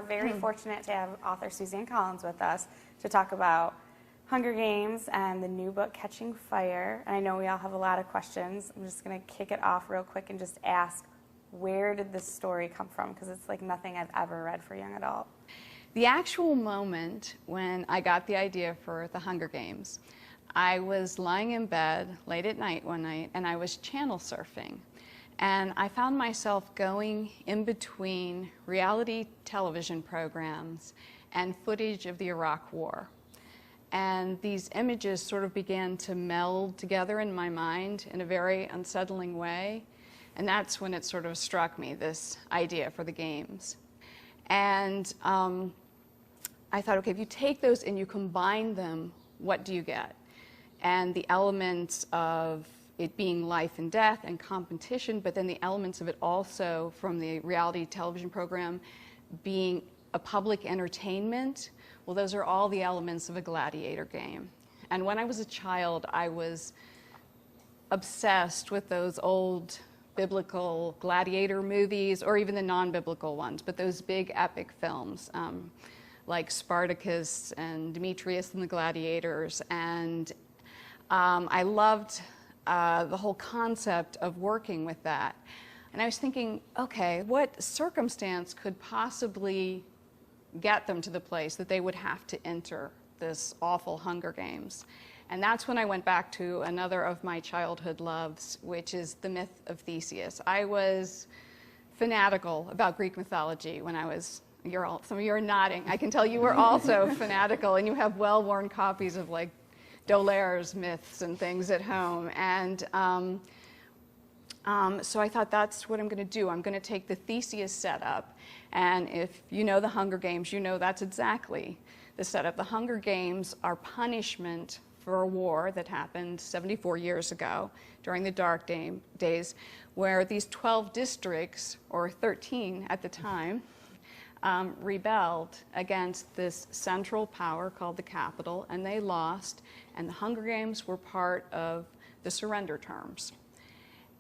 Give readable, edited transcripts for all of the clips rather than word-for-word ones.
very fortunate to have author Suzanne Collins with us to talk about Hunger Games and the new book, Catching Fire. And I know we all have a lot of questions. I'm just going to kick it off real quick and just ask, where did this story come from? Because it's like nothing I've ever read for young adult. The actual moment when I got the idea for the Hunger Games, I was lying in bed late at night one night, and I was channel surfing. And I found myself going in between reality television programs and footage of the Iraq War. And these images sort of began to meld together in my mind in a very unsettling way. And that's when it sort of struck me, this idea for the games. And I thought, okay, if you take those and you combine them, what do you get? And the elements of it being life and death and competition, but then the elements of it also from the reality television program being a public entertainment, well, those are all the elements of a gladiator game. And when I was a child, I was obsessed with those old biblical gladiator movies, or even the non-biblical ones, but those big epic films like Spartacus and Demetrius and the Gladiators. And I loved the whole concept of working with that. And I was thinking, okay, what circumstance could possibly get them to the place that they would have to enter this awful Hunger Games? And that's when I went back to another of my childhood loves, which is the myth of Theseus. I was fanatical about Greek mythology when I was, some of you are nodding. I can tell you were also fanatical, and you have well-worn copies of like D'Aulaire's myths and things at home. And so I thought, that's what I'm going to do. I'm going to take the Theseus setup. And if you know the Hunger Games, you know that's exactly the setup. The Hunger Games are punishment for a war that happened 74 years ago during the Dark Days, where these 12 districts, or 13 at the time, rebelled against this central power called the capital, and they lost, and the Hunger Games were part of the surrender terms.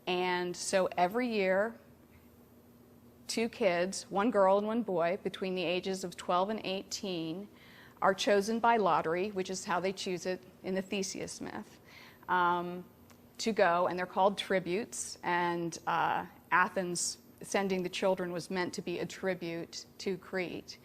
And so every year, 2 kids, 1 girl and 1 boy, between the ages of 12 and 18, are chosen by lottery, which is how they choose it in the Theseus myth, to go, and they're called tributes, and Athens sending the children was meant to be a tribute to Crete.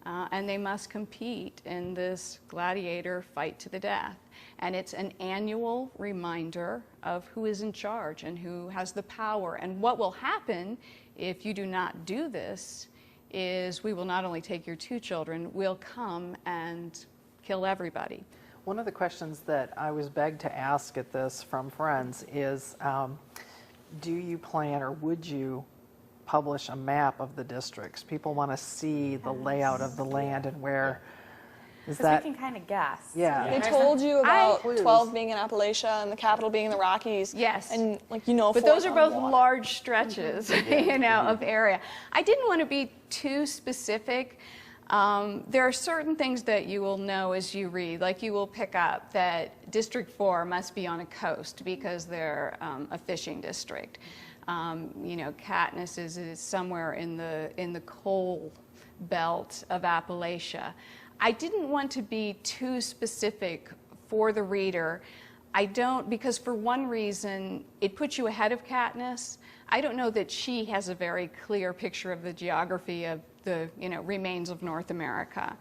And they must compete in this gladiator fight to the death. And it's an annual reminder of who is in charge and who has the power. And what will happen if you do not do this is we will not only take your 2 children, we'll come and kill everybody. One of the questions that I was begged to ask at this from friends is, do you plan, or would you publish a map of the districts? People want to see the layout of the land and where is that. We can kind of guess. Yeah. They told you about 12 being in Appalachia and the capital being in the Rockies. Yes. And like, you know, but those are both large stretches, you know, of area. I didn't want to be too specific. There are certain things that you will know as you read, like you will pick up that District 4 must be on a coast because they're a fishing district. You know, Katniss is somewhere in the coal belt of Appalachia. I didn't want to be too specific for the reader. Because for one reason, it puts you ahead of Katniss. I don't know that she has a very clear picture of the geography of the, you know, remains of North America.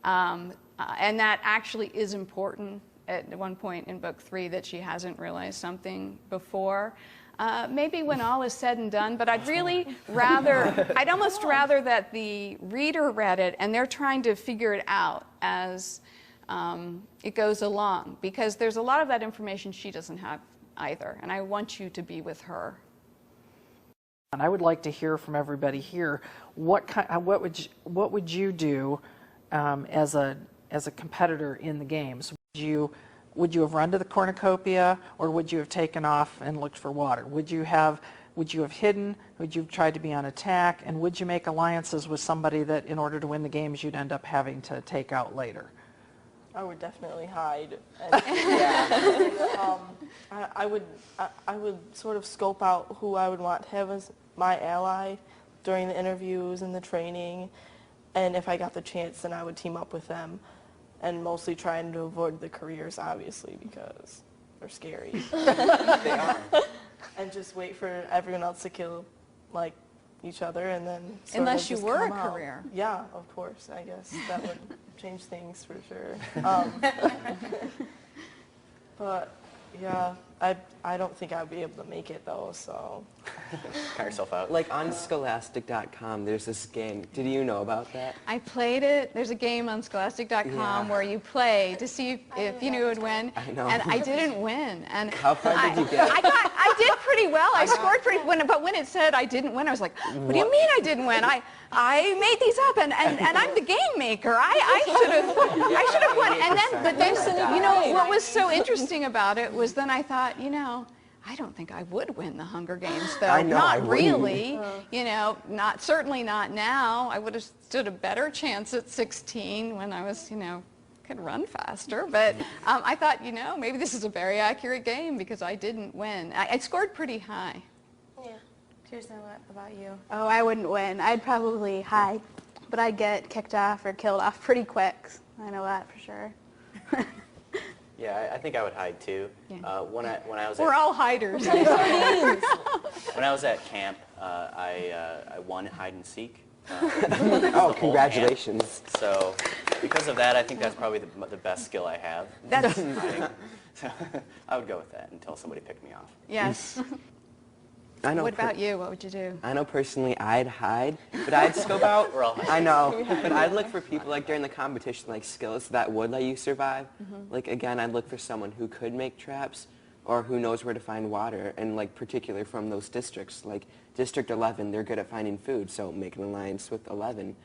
And that actually is important at one point in book 3, that she hasn't realized something before. Maybe when all is said and done, but I'd almost rather that the reader read it and they're trying to figure it out as it goes along, because there's a lot of that information she doesn't have either, and I want you to be with her. And I would like to hear from everybody here, what would you do as a competitor in the games? Would you have run to the cornucopia, or would you have taken off and looked for water? Would you have hidden? Would you have tried to be on attack? And would you make alliances with somebody that, in order to win the games, you'd end up having to take out later? I would definitely hide. And, yeah. I would sort of scope out who I would want to have as my ally during the interviews and the training, And if I got the chance, then I would team up with them, and mostly trying to avoid the careers, obviously, because they're scary. They are. And just wait for everyone else to kill, like, each other, and then sort Unless of you just were a come out. career. Yeah, of course. I guess that would change things for sure. But yeah, I don't think I'd be able to make it though. So Count yourself out. Like on Scholastic.com, there's this game. Did you know about that? I played it. There's a game on Scholastic.com Yeah. where you play to see if you knew would win. I know. And I didn't win. And How far did you get? I did pretty well. I scored pretty well. But when it said I didn't win, I was like, what do you mean I didn't win? I made these up, and I'm the game maker. I should have won. And then, but then, you know, what was so interesting about it was then I thought, you know, I don't think I would win the Hunger Games, though. I know, I not wouldn't. really. You know, certainly not now. I would have stood a better chance at 16 when I was, you know, could run faster. But I thought, you know, maybe this is a very accurate game because I didn't win. I scored pretty high. Yeah. Kirsten, what about you? Oh, I wouldn't win. I'd probably hide, but I'd get kicked off or killed off pretty quick. I know that for sure. Yeah, I think I would hide too. Yeah. When I was We're at, all hiders. when I was at camp, I won hide and seek. Oh, congratulations. So because of that, I think that's probably the best skill I have. That's Hiding. So I would go with that until somebody picked me off. yes. I know. What about you? What would you do? I know personally I'd hide, but I'd scope out. We're all hiding. I know, but I'd look for people like during the competition, like skills that would let you survive. Like again, I'd look for someone who could make traps, or who knows where to find water, and like particularly from those districts. Like District 11, they're good at finding food, so make an alliance with 11.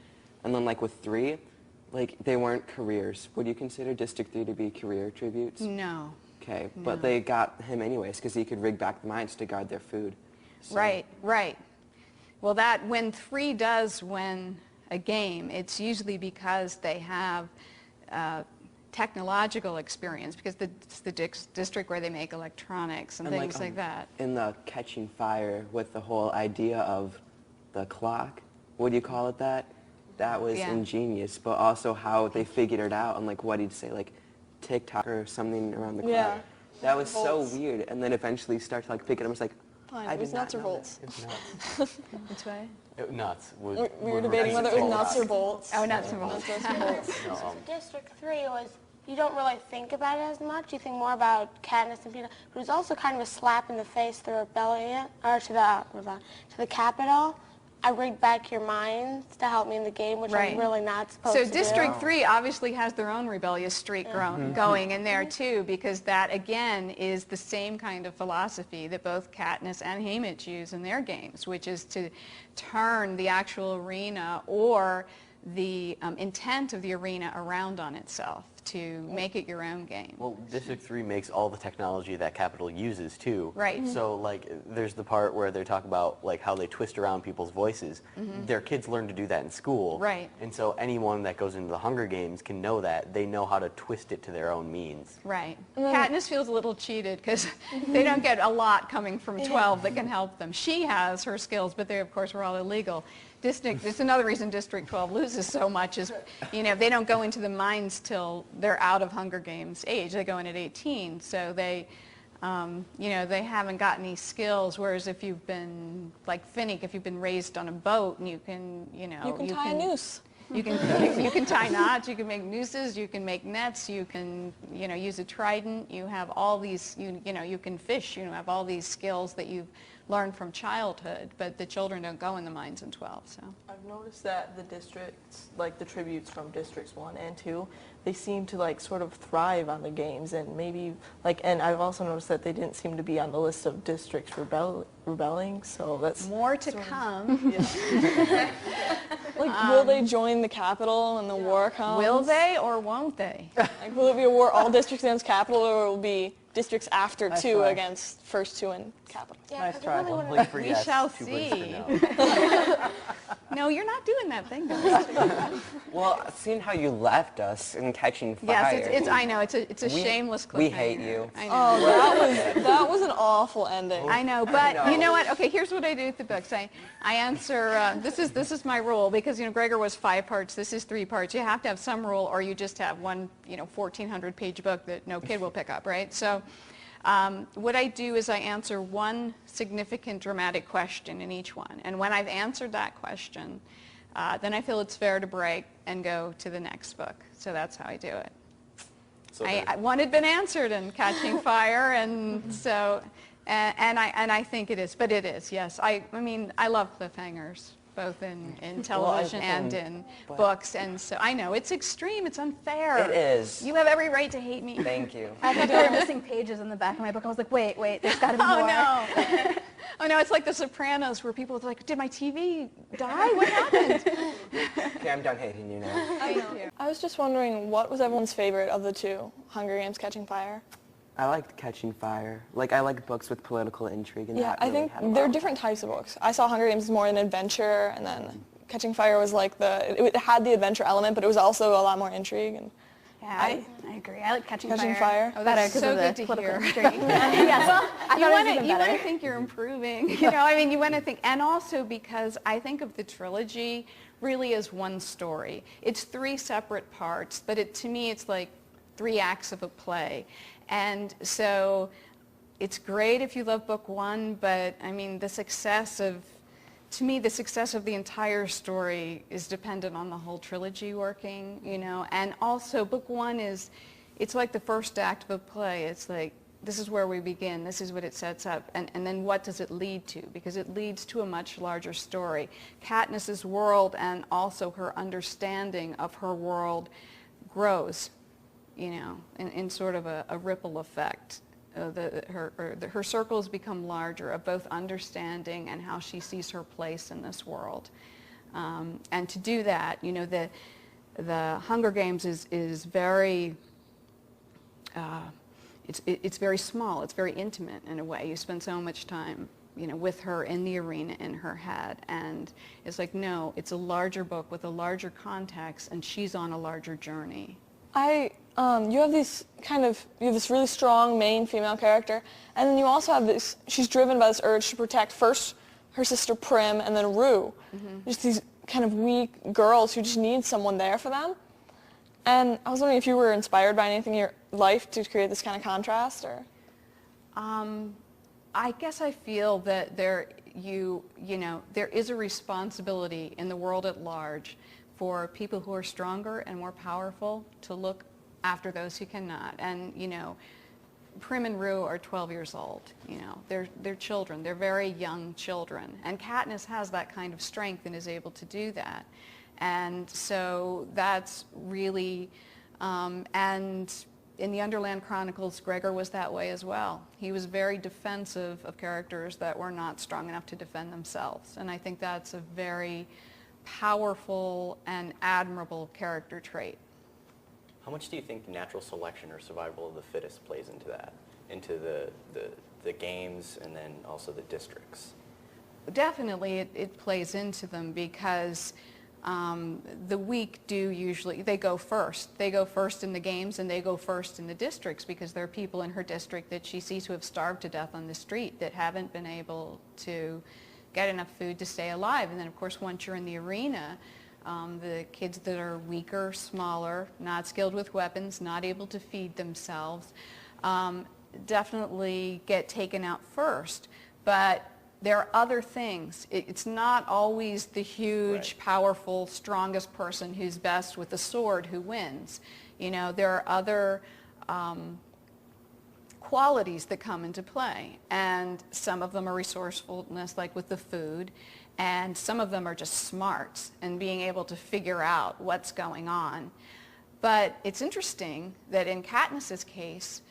And then like with 3, like they weren't careers. Would you consider District 3 to be career tributes? No. Okay, but they got him anyways because he could rig back the mines to guard their food. So- Right, right. Well, when 3 does win a game, it's usually because they have technological experience, because it's the district where they make electronics and things like that. In the Catching Fire, with the whole idea of the clock, what do you call it that? That was Yeah. ingenious, but also how they figured it out and like what he'd say, like tick-tock or something around the clock. Yeah. That was so Volts. weird, and then eventually start to like pick it up. I was like, Fine, I it was did not nuts or know bolts. that. It was nuts. Which way? Nuts. We were debating whether it was nuts or bolts. Oh, nuts and bolts. Nuts or bolts. District 3 was, you don't really think about it as much. You think more about Katniss and Peeta. But it was also kind of a slap in the face to the rebellion, or to the Capitol. I rigged back your minds to help me in the game, which Right. I'm really not supposed So to District do. 3 obviously has their own rebellious streak going in there too, because that again is the same kind of philosophy that both Katniss and Haymitch use in their games, which is to turn the actual arena or the intent of the arena around on itself, to make it your own game. Well, District 3 makes all the technology that Capitol uses too. Right. So like there's the part where they talk about like how they twist around people's voices. Their kids learn to do that in school. Right. And so anyone that goes into the Hunger Games can know that. They know how to twist it to their own means. Right. Katniss feels a little cheated because they don't get a lot coming from 12 that can help them. She has her skills, but they, of course, were all illegal. It's another reason District 12 loses so much is, you know, they don't go into the mines till they're out of Hunger Games age. They go in at 18, so they, you know, they haven't got any skills. Whereas if you've been, like Finnick, if you've been raised on a boat and you can, you know, You can tie a noose. You can tie knots, you can make nooses, you can make nets, you can, you know, use a trident. You have all these, you know, you can fish. You have all these skills that you've learned from childhood, but the children don't go in the mines in 12. So I've noticed that the districts, like the tributes from Districts 1 and 2, they seem to like sort of thrive on the games, and maybe like, and I've also noticed that they didn't seem to be on the list of districts rebelling, so that's more to come. yeah. Like, will they join the Capitol when the war comes? Will they or won't they? Like, will it be a war all districts against Capitol, or will it be districts after Nice 2 try. against first 2 in capital. Yeah, Nice 'cause try. really One point for We yes, shall 2 points for see. no. No, you're not doing that thing, guys. Well, seeing how you left us in Catching Fire. Yes, it's I know, it's a shameless cliffhanger. We hate you. I know. Oh, that was an awful ending. I know, but know. you know what? Okay, here's what I do with the books. I answer, this is my rule, because, Gregor was 5 parts, this is 3 parts. You have to have some rule, or you just have one, 1,400-page book that no kid will pick up, right? So what I do is I answer one significant dramatic question in each one. And when I've answered that question, then I feel it's fair to break and go to the next book. So that's how I do it. So One had been answered in Catching Fire, and so, and I think it is, but it is, yes. I mean, I love cliffhangers, both in television and in books, and so I know it's extreme, it's unfair. It is. You have every right to hate me. Thank you. I thought there were missing pages in the back of my book. I was like, wait, there's got to be more. Oh no. Oh no, it's like The Sopranos, where people are like, did my TV die? What happened? Okay, I'm done hating you now. Thank you. I was just wondering, what was everyone's favorite of the 2, Hunger Games, Catching Fire? I liked Catching Fire. Like, I like books with political intrigue. And Yeah, that I really think had a lot there are of different types of books. I saw Hunger Games as more an adventure, and then Catching Fire was like it had the adventure element, but it was also a lot more intrigue. And Yeah, I agree. I like Catching Fire. Oh, better that's 'cause so of the good to political hear. intrigue. Yes, well, I thought it was even You want better. to think you're improving. You want to think, and also because I think of the trilogy really as one story. It's 3 separate parts, but to me it's like 3 acts of a play. And so it's great if you love book 1, but I mean to me, the success of the entire story is dependent on the whole trilogy working, and also book 1 it's like the first act of a play. It's like, this is where we begin, this is what it sets up, and then what does it lead to? Because it leads to a much larger story. Katniss's world and also her understanding of her world grows, in sort of a ripple effect. Her circles become larger of both understanding and how she sees her place in this world. And to do that, the Hunger Games is very, it's very small, it's very intimate in a way. You spend so much time, with her in the arena in her head. And it's like, no, it's a larger book with a larger context, and she's on a larger journey. You have this really strong main female character, and then you also have this, she's driven by this urge to protect first her sister Prim and then Rue. Just these kind of weak girls who just need someone there for them. And I was wondering if you were inspired by anything in your life to create this kind of contrast, or? I guess I feel that there is a responsibility in the world at large for people who are stronger and more powerful to look after those who cannot. And, Prim and Rue are 12 years old. They're children. They're very young children. And Katniss has that kind of strength and is able to do that. And so that's really, and in the Underland Chronicles, Gregor was that way as well. He was very defensive of characters that were not strong enough to defend themselves. And I think that's a very powerful and admirable character trait. How much do you think natural selection or survival of the fittest plays into that, into the games and then also the districts? Definitely it plays into them, because the weak do usually, they go first. They go first in the games, and they go first in the districts, because there are people in her district that she sees who have starved to death on the street that haven't been able to get enough food to stay alive. And then, of course, once you're in the arena, the kids that are weaker, smaller, not skilled with weapons, not able to feed themselves, definitely get taken out first. But there are other things. It's not always the huge, powerful, strongest person who's best with the sword who wins. There are other qualities that come into play, and some of them are resourcefulness, like with the food, and some of them are just smarts and being able to figure out what's going on. But it's interesting that in Katniss's case,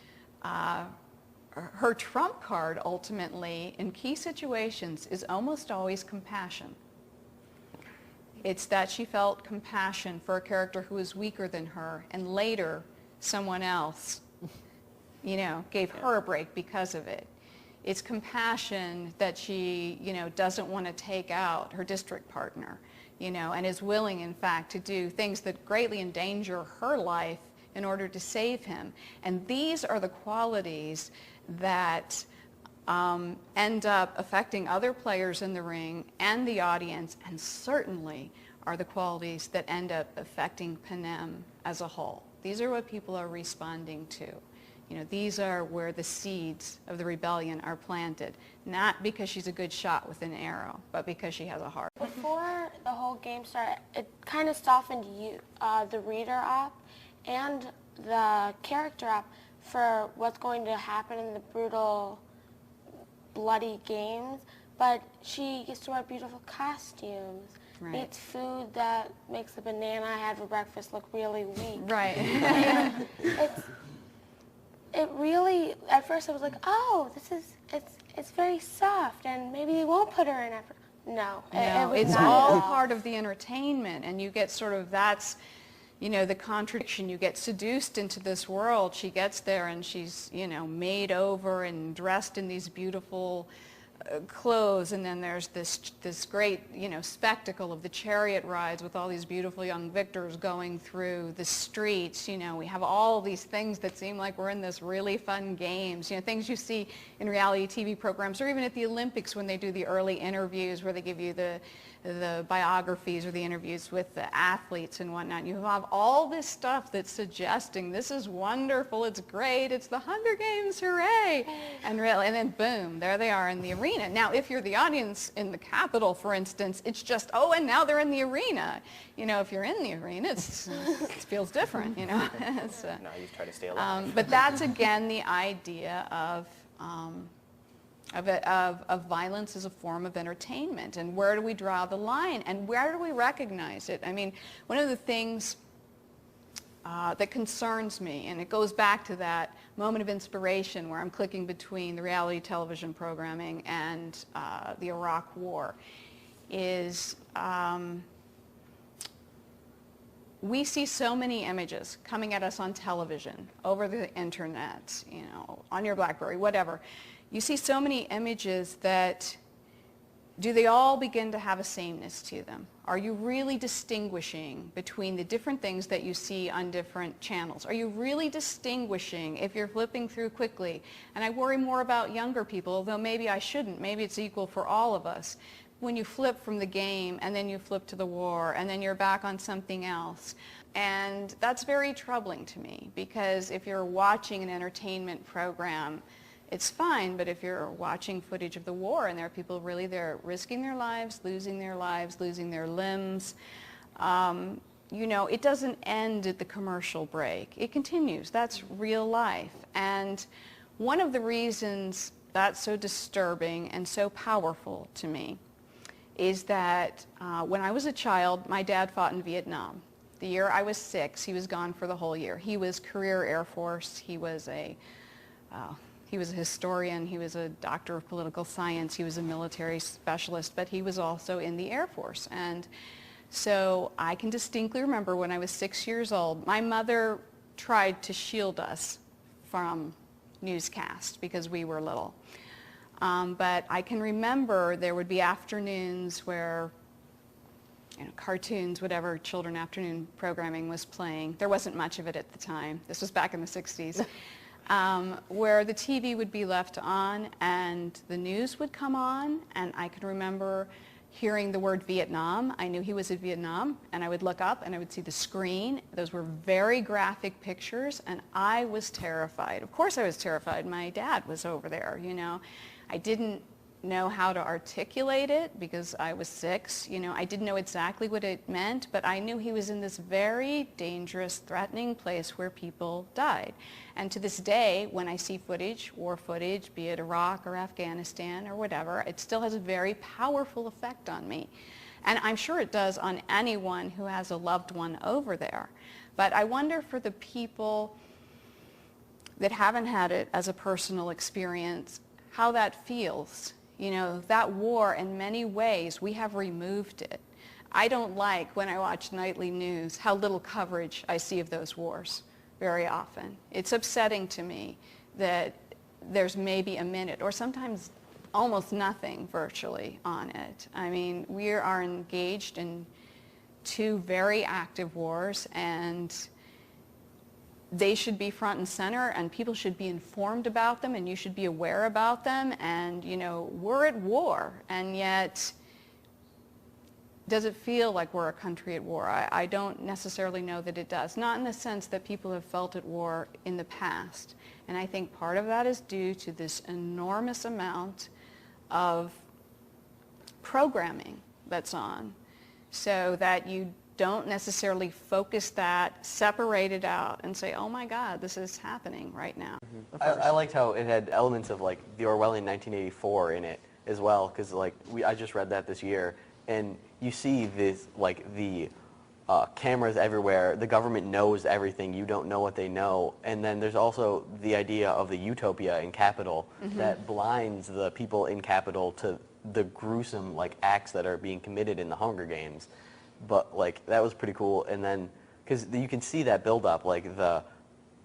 her trump card ultimately in key situations is almost always compassion. It's that she felt compassion for a character who was weaker than her, and later someone else gave her a break because of it. It's compassion that she, doesn't want to take out her district partner, and is willing, in fact, to do things that greatly endanger her life in order to save him. And these are the qualities that end up affecting other players in the ring and the audience, and certainly are the qualities that end up affecting Panem as a whole. These are what people are responding to. These are where the seeds of the rebellion are planted, not because she's a good shot with an arrow, but because she has a heart. Before the whole game started, it kind of softened the reader up and the character up for what's going to happen in the brutal, bloody games, but she gets to wear beautiful costumes. Right. Eats food that makes the banana I had for breakfast look really weak. Right. It really, at first I was like, oh, it's very soft, and maybe they won't put her in after. No, it was it's not all at all. part of the entertainment, and you get sort of, that's, the contradiction. You get seduced into this world. She gets there and she's, made over and dressed in these beautiful clothes, and then there's this great, spectacle of the chariot rides with all these beautiful young victors going through the streets. We have all these things that seem like we're in this really fun games, things you see in reality TV programs, or even at the Olympics when they do the early interviews where they give you the biographies or the interviews with the athletes and whatnot. You have all this stuff that's suggesting this is wonderful, it's great, it's the Hunger Games, hooray! And then boom, there they are in the arena. Now, if you're the audience in the Capitol, for instance, it's just, oh, and now they're in the arena. If you're in the arena, it feels different, No, you try to stay alive. But that's, again, the idea of violence as a form of entertainment, and where do we draw the line, and where do we recognize it? I mean, one of the things that concerns me, and it goes back to that moment of inspiration where I'm clicking between the reality television programming and the Iraq War, is we see so many images coming at us on television, over the internet, on your BlackBerry, whatever. You see so many images that, do they all begin to have a sameness to them? Are you really distinguishing between the different things that you see on different channels? Are you really distinguishing if you're flipping through quickly? And I worry more about younger people, although maybe I shouldn't. Maybe it's equal for all of us. When you flip from the game, and then you flip to the war, and then you're back on something else. And that's very troubling to me, because if you're watching an entertainment program, it's fine, but if you're watching footage of the war and there are people really there risking their lives, losing their limbs, it doesn't end at the commercial break. It continues. That's real life. And one of the reasons that's so disturbing and so powerful to me is that when I was a child, my dad fought in Vietnam. The year I was 6, he was gone for the whole year. He was career Air Force. He was a historian, he was a doctor of political science, he was a military specialist, but he was also in the Air Force. And so I can distinctly remember when I was 6 years old, my mother tried to shield us from newscasts because we were little. But I can remember there would be afternoons where cartoons, whatever children afternoon programming was playing. There wasn't much of it at the time. This was back in the 60s. Where the TV would be left on and the news would come on, and I can remember hearing the word Vietnam. I knew he was in Vietnam, and I would look up and I would see the screen. Those were very graphic pictures, and I was terrified. Of course I was terrified. My dad was over there, I didn't know how to articulate it because I was 6. I didn't know exactly what it meant, but I knew he was in this very dangerous, threatening place where people died. And to this day, when I see footage, war footage, be it Iraq or Afghanistan or whatever, it still has a very powerful effect on me. And I'm sure it does on anyone who has a loved one over there. But I wonder for the people that haven't had it as a personal experience, how that feels. That war, in many ways, we have removed it. I don't like, when I watch nightly news, how little coverage I see of those wars very often. It's upsetting to me that there's maybe a minute or sometimes almost nothing virtually on it. I mean, we are engaged in 2 very active wars, and they should be front and center, and people should be informed about them, and you should be aware about them. And, you know, we're at war, and yet does it feel like we're a country at war? I don't necessarily know that it does. Not in the sense that people have felt at war in the past. And I think part of that is due to this enormous amount of programming that's on, so that you don't necessarily focus that, separate it out, and say, oh my God, this is happening right now. I liked how it had elements of like the Orwellian 1984 in it as well, because like I just read that this year, and you see this like the cameras everywhere. The government knows everything. You don't know what they know. And then there's also the idea of the utopia in Capitol that blinds the people in Capitol to the gruesome like acts that are being committed in the Hunger Games. But like that was pretty cool. And then because you can see that build up, like the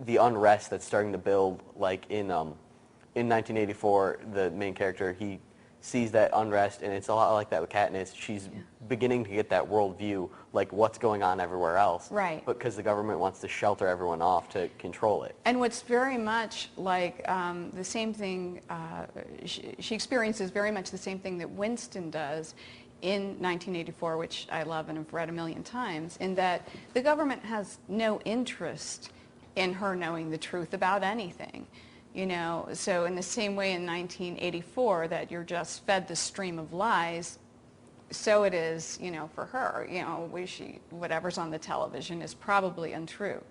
unrest that's starting to build, like in 1984, the main character, he sees that unrest, and it's a lot like that with Katniss. She's beginning to get that worldview, like what's going on everywhere else. Right. But because the government wants to shelter everyone off to control it. And what's very much like the same thing, she experiences very much the same thing that Winston does in 1984, which I love and have read a million times, in that the government has no interest in her knowing the truth about anything. You know, so in the same way in 1984 that you're just fed the stream of lies, so it is, you know, for her. You know, whatever's on the television is probably untrue.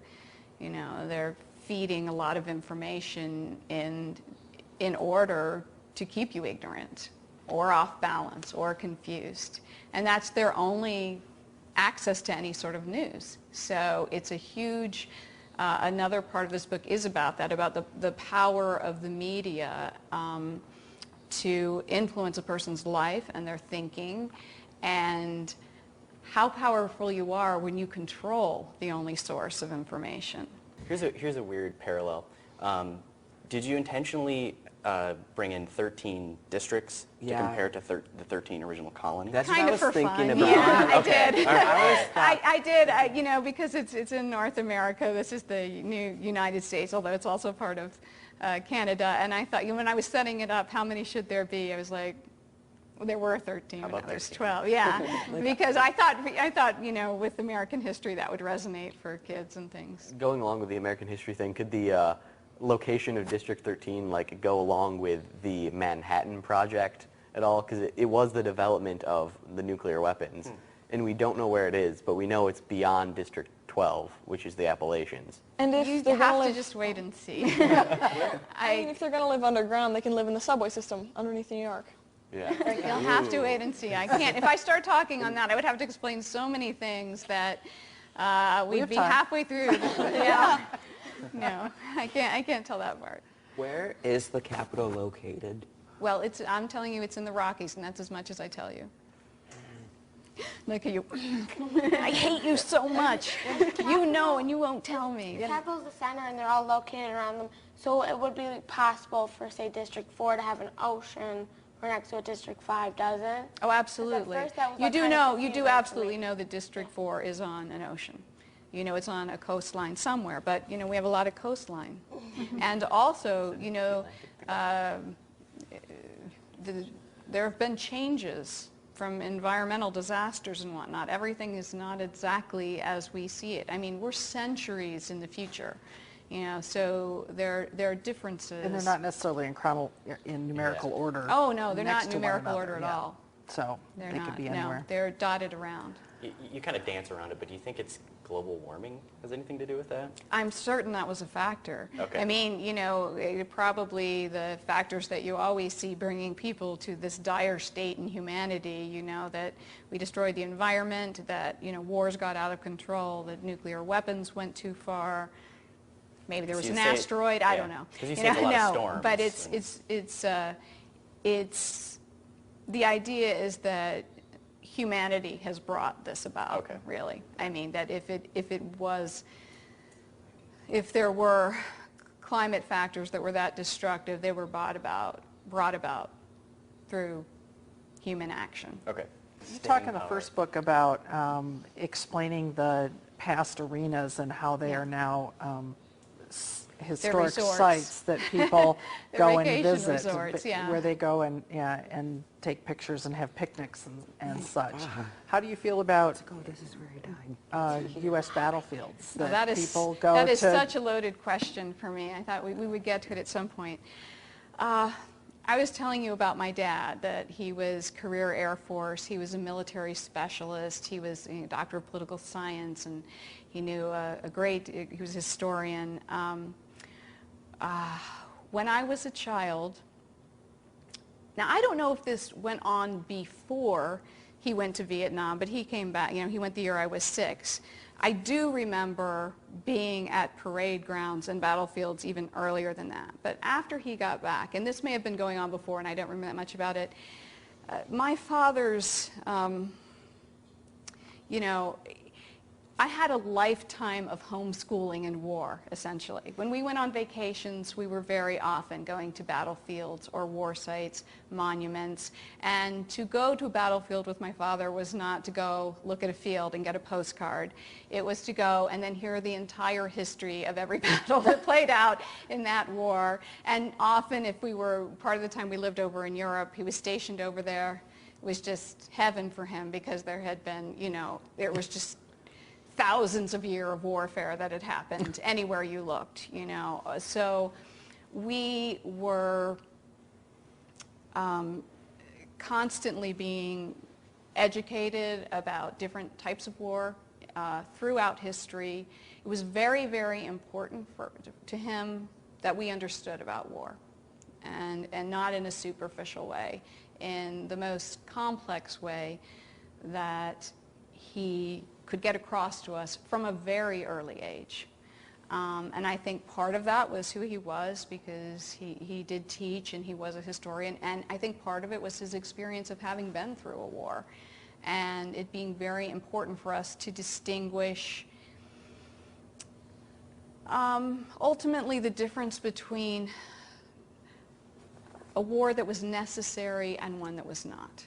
You know, they're feeding a lot of information in order to keep you ignorant or off balance or confused. And that's their only access to any sort of news. So it's a huge... another part of this book is about that, about the power of the media to influence a person's life and their thinking, and how powerful you are when you control the only source of information. Here's a weird parallel. Did you intentionally bring in 13 districts to compare to the 13 original colonies? That's Kind what I of was for thinking fun. about. Yeah, I Okay. did. I did, you know, because it's in North America. This is the new United States, although it's also part of Canada. And I thought, you know, when I was setting it up, how many should there be? I was like, well, there were 13, but now there's 12. Yeah, because I thought, you know, with American history that would resonate for kids and things. Going along with the American history thing, could the location of District 13 like go along with the Manhattan Project at all? Because it was the development of the nuclear weapons, and we don't know where it is, but we know it's beyond District 12, which is the Appalachians. And if You they're have gonna to live, just wait and see. I mean, if they're going to live underground, they can live in the subway system underneath New York. Yeah. You'll have to wait and see. I can't. If I start talking on that, I would have to explain so many things that we'd be halfway through. Yeah. No, I can't tell that part. Where is the Capitol located? Well, I'm telling you, it's in the Rockies, and that's as much as I tell you. Look at you. I hate you so much. You know, and you won't tell me. The Capitol's the center, and they're all located around them. So it would be possible for, say, District 4 to have an ocean where next to a District 5 doesn't. Oh, absolutely. First that was You what do kind of know, you confused do me. absolutely know that District 4 is on an ocean. You know, it's on a coastline somewhere, but, you know, we have a lot of coastline. And also, you know, there have been changes from environmental disasters and whatnot. Everything is not exactly as we see it. I mean, we're centuries in the future. You know, so there are differences. And they're not necessarily in numerical order. Oh, no, they're not next in to one numerical another, order at yeah. all. So They're they not, could be no, anywhere. they're dotted around. You kind of dance around it, but do you think it's global warming has anything to do with that? I'm certain that was a factor. Okay. I mean, you know, probably the factors that you always see bringing people to this dire state in humanity, you know, that we destroyed the environment, that, you know, wars got out of control, that nuclear weapons went too far. Maybe there was an asteroid. I don't know. Because you say it's a lot of storms. But it's the idea is that humanity has brought this about. Okay. Really, I mean that if there were climate factors that were that destructive, they were brought about through human action. Okay. You talk in the first book about explaining the past arenas and how they are now historic resorts. sites that people go and vacation visit, resorts, yeah. where they go and take pictures and have picnics and such. How do you feel about this is where he died. U.S. battlefields that people That go is to? such a loaded question for me. I thought we would get to it at some point. I was telling you about my dad, that he was career Air Force, he was a military specialist, he was a doctor of political science, and he knew he was a historian. When I was a child, now I don't know if this went on before he went to Vietnam, but he came back, he went the year I was 6. I do remember being at parade grounds and battlefields even earlier than that. But after he got back, and this may have been going on before and I don't remember that much about it, my father's, I had a lifetime of homeschooling and war, essentially. When we went on vacations, we were very often going to battlefields or war sites, monuments. And to go to a battlefield with my father was not to go look at a field and get a postcard. It was to go and then hear the entire history of every battle that played out in that war. And often, if we were, part of the time we lived over in Europe, he was stationed over there. It was just heaven for him because there had been, it was just thousands of years of warfare that had happened anywhere you looked, So we were constantly being educated about different types of war throughout history. It was very, very important to him that we understood about war, and not in a superficial way, in the most complex way that he could get across to us from a very early age. And I think part of that was who he was, because he did teach and he was a historian, and I think part of it was his experience of having been through a war, and it being very important for us to distinguish ultimately the difference between a war that was necessary and one that was not,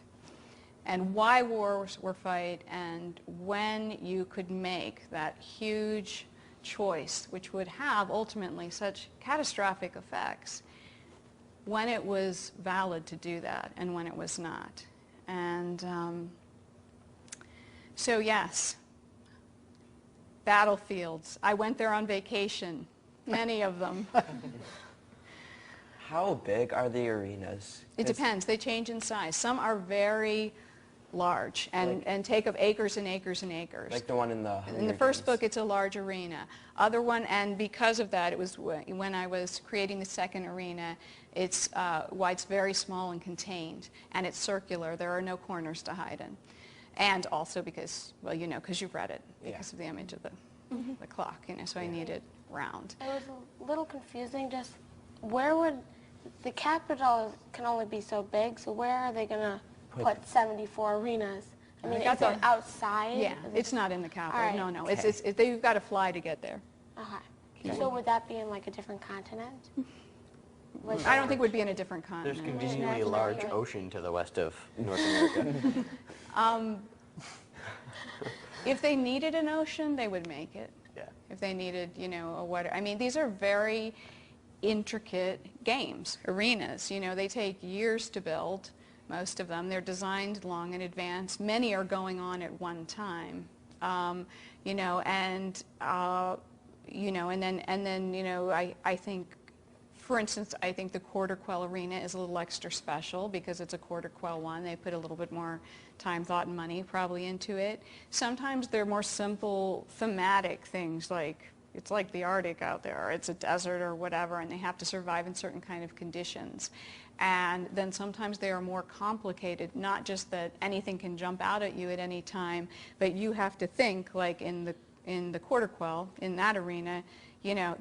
and why wars were fought, and when you could make that huge choice, which would have ultimately such catastrophic effects, when it was valid to do that and when it was not. And so yes, battlefields. I went there on vacation, many of them. How big are the arenas? It depends. They change in size. Some are very large and take up acres and acres and acres. Like the one in the In the first book, it's a large arena. Other one, and because of that, it was when I was creating the second arena, it's why it's very small and contained, and it's circular. There are no corners to hide in. And also because, well, because you've read it, because of the image of the clock, so I need it round. It was a little confusing. Just where would the Capitol can only be so big, so where are they going to put 74 arenas? I mean, is it outside? Yeah, it's not in the Capitol. All right. No. Okay. You've got to fly to get there. Okay. So would that be in like a different continent? I don't think it would be in a different continent. There's conveniently a large ocean to the west of North America. If they needed an ocean, they would make it. Yeah. If they needed, a water. I mean, these are very intricate games, arenas. They take years to build. Most of them, they're designed long in advance. Many are going on at one time, and then I think, for instance, I think the Quarter Quell Arena is a little extra special because it's a Quarter Quell one. They put a little bit more time, thought, and money probably into it. Sometimes they're more simple thematic things, like it's like the Arctic out there, or it's a desert or whatever, and they have to survive in certain kind of conditions. And then sometimes they are more complicated, not just that anything can jump out at you at any time, but you have to think, like in the Quarter Quell, in that arena,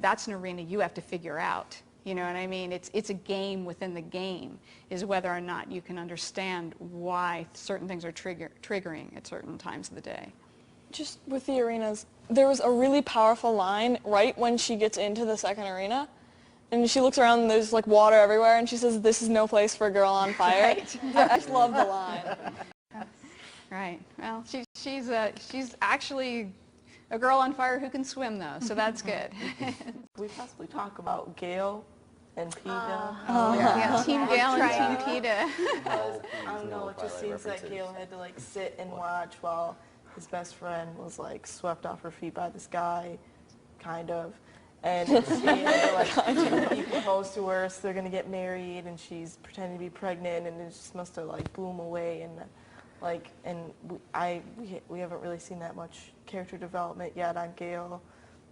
that's an arena you have to figure out. You know what I mean? It's a game within the game, is whether or not you can understand why certain things are triggering at certain times of the day. Just with the arenas, there was a really powerful line right when she gets into the second arena, and she looks around and there's like water everywhere, and she says, "This is no place for a girl on fire." Right. I just love the line. Right. Well, she's actually a girl on fire who can swim, though, so that's good. We possibly talk about Gale and Peeta. Yeah, Team Gale and Team Peeta. I don't know, it just seems that Gale had to like sit and watch while his best friend was like swept off her feet by this guy, kind of. And he had to like he proposed to her, so they're gonna get married, and she's pretending to be pregnant, and it just must have like blew him away, and like, and we haven't really seen that much character development yet on Gale.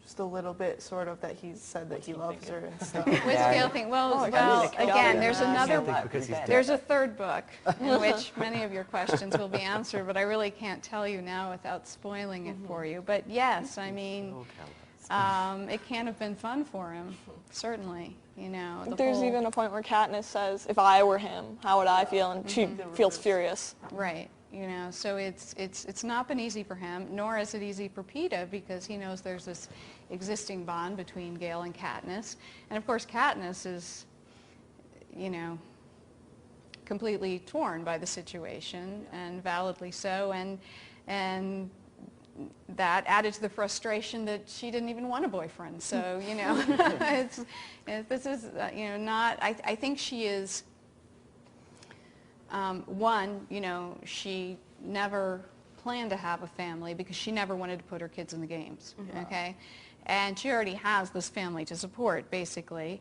Just a little bit, sort of, that he said that he loves her and stuff. What's Gale think? Well, again, there's there's a third book in which many of your questions will be answered, but I really can't tell you now without spoiling it for you. But yes, I mean, it can have been fun for him, certainly. You know, There's even a point where Katniss says, "If I were him, how would I feel?" And she feels furious. Right. You know, so it's not been easy for him, nor is it easy for Peeta, because he knows there's this existing bond between Gale and Katniss. And of course Katniss is, you know, completely torn by the situation, and validly so, and that added to the frustration that she didn't even want a boyfriend. So, you know, this is, you know, not, I think she is, one, you know, she never planned to have a family because she never wanted to put her kids in the games, okay? And she already has this family to support, basically.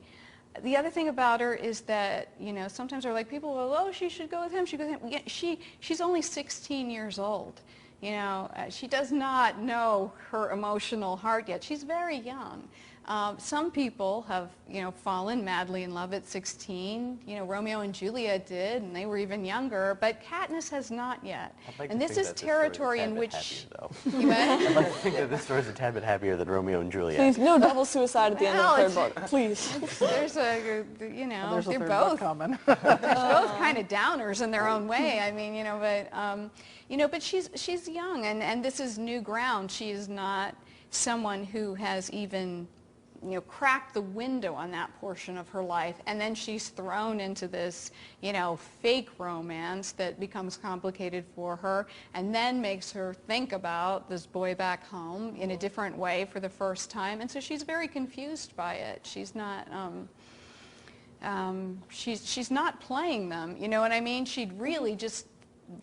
The other thing about her is that, you know, sometimes are like people go, oh, she should go with him, she should go with him. Yeah, she's only 16 years old. You know, she does not know her emotional heart yet. She's very young. Some people have, you know, fallen madly in love at 16. You know, Romeo and Juliet did, and they were even younger. But Katniss has not yet. And this is territory in which I'd like to think that this story is a tad bit happier than Romeo and Juliet. Please, no double suicide at the end of the third book. Please. There's a, you know, There's a they're third both book coming. they're both kind of downers in their own way. I mean, you know, but she's young, and this is new ground. She is not someone who has even, you know, cracked the window on that portion of her life, and then she's thrown into this, you know, fake romance that becomes complicated for her, and then makes her think about this boy back home in a different way for the first time, and so she's very confused by it. She's not. She's not playing them. You know what I mean? She'd really just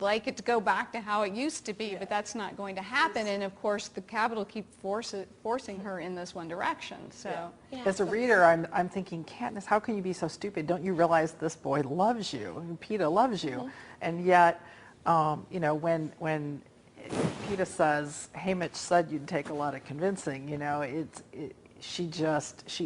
like it to go back to how it used to be, but that's not going to happen. And of course, the Capitol keeps forcing her in this one direction. So, as a reader, I'm thinking, Katniss, how can you be so stupid? Don't you realize this boy loves you? And Peeta loves you, and yet, you know, when Peeta says, Haymitch said you'd take a lot of convincing, you know, she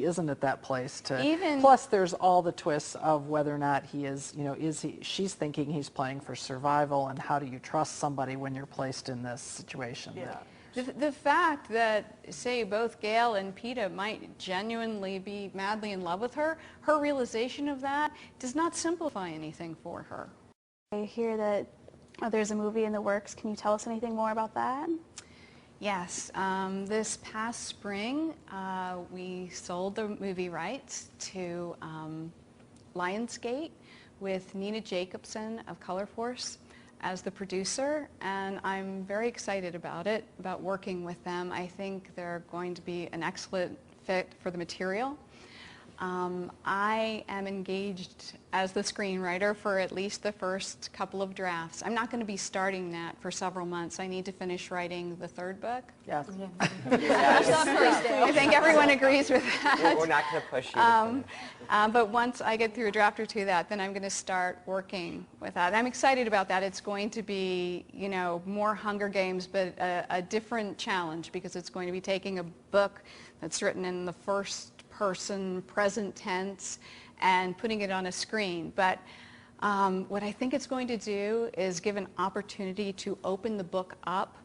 isn't at that place to. Plus, there's all the twists of whether or not he is, you know, she's thinking he's playing for survival, and how do you trust somebody when you're placed in this situation? Yeah. The fact that, say, both Gale and Peeta might genuinely be madly in love with her, her realization of that does not simplify anything for her. I hear that there's a movie in the works. Can you tell us anything more about that? Yes, this past spring we sold the movie rights to Lionsgate with Nina Jacobson of Color Force as the producer, and I'm very excited about it, about working with them. I think they're going to be an excellent fit for the material. I am engaged as the screenwriter for at least the first couple of drafts. I'm not going to be starting that for several months. I need to finish writing the third book. Yes. I think everyone agrees with that. We're not going to push you. But once I get through a draft or two of that, then I'm going to start working with that. I'm excited about that. It's going to be, you know, more Hunger Games, but a different challenge, because it's going to be taking a book that's written in the first person, present tense, and putting it on a screen. But what I think it's going to do is give an opportunity to open the book up,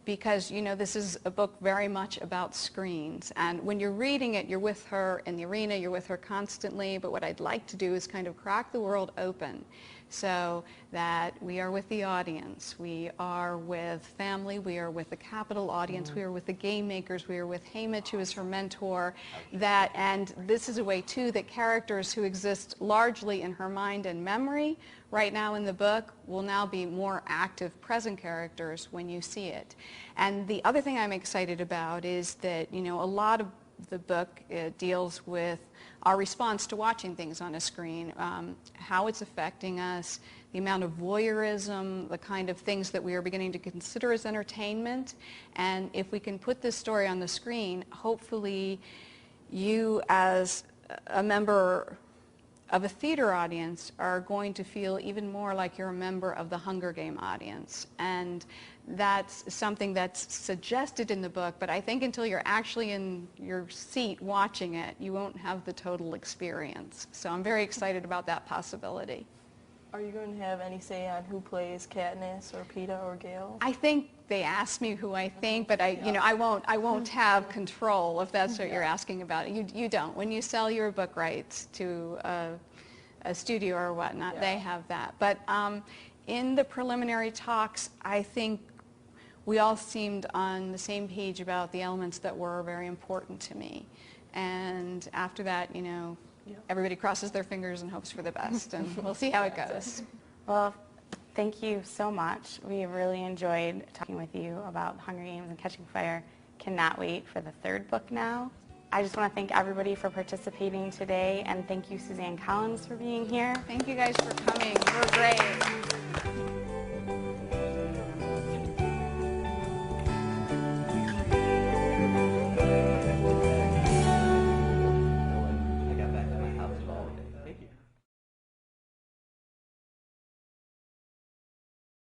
because, you know, this is a book very much about screens. And when you're reading it, you're with her in the arena, you're with her constantly. But what I'd like to do is kind of crack the world open so that we are with the audience, we are with family, we are with the capital audience, we are with the game makers, we are with Haymitch, who is her mentor, and this is a way too that characters who exist largely in her mind and memory right now in the book will now be more active present characters when you see it. And the other thing I'm excited about is that, a lot of the book deals with our response to watching things on a screen, how it's affecting us, the amount of voyeurism, the kind of things that we are beginning to consider as entertainment. And if we can put this story on the screen, hopefully you as a member of a theater audience are going to feel even more like you're a member of the Hunger Game audience. And that's something that's suggested in the book, but I think until you're actually in your seat watching it, you won't have the total experience. So I'm very excited about that possibility. Are you going to have any say on who plays Katniss or Peeta or Gale? I think they asked me who I think, but I won't have control if that's what you're asking about. You don't. When you sell your book rights to a studio or whatnot, they have that. But in the preliminary talks, I think we all seemed on the same page about the elements that were very important to me. And after that, everybody crosses their fingers and hopes for the best, and we'll see how it goes. Well, thank you so much. We really enjoyed talking with you about Hunger Games and Catching Fire. Cannot wait for the third book now. I just want to thank everybody for participating today, and thank you, Suzanne Collins, for being here. Thank you guys for coming. You were great.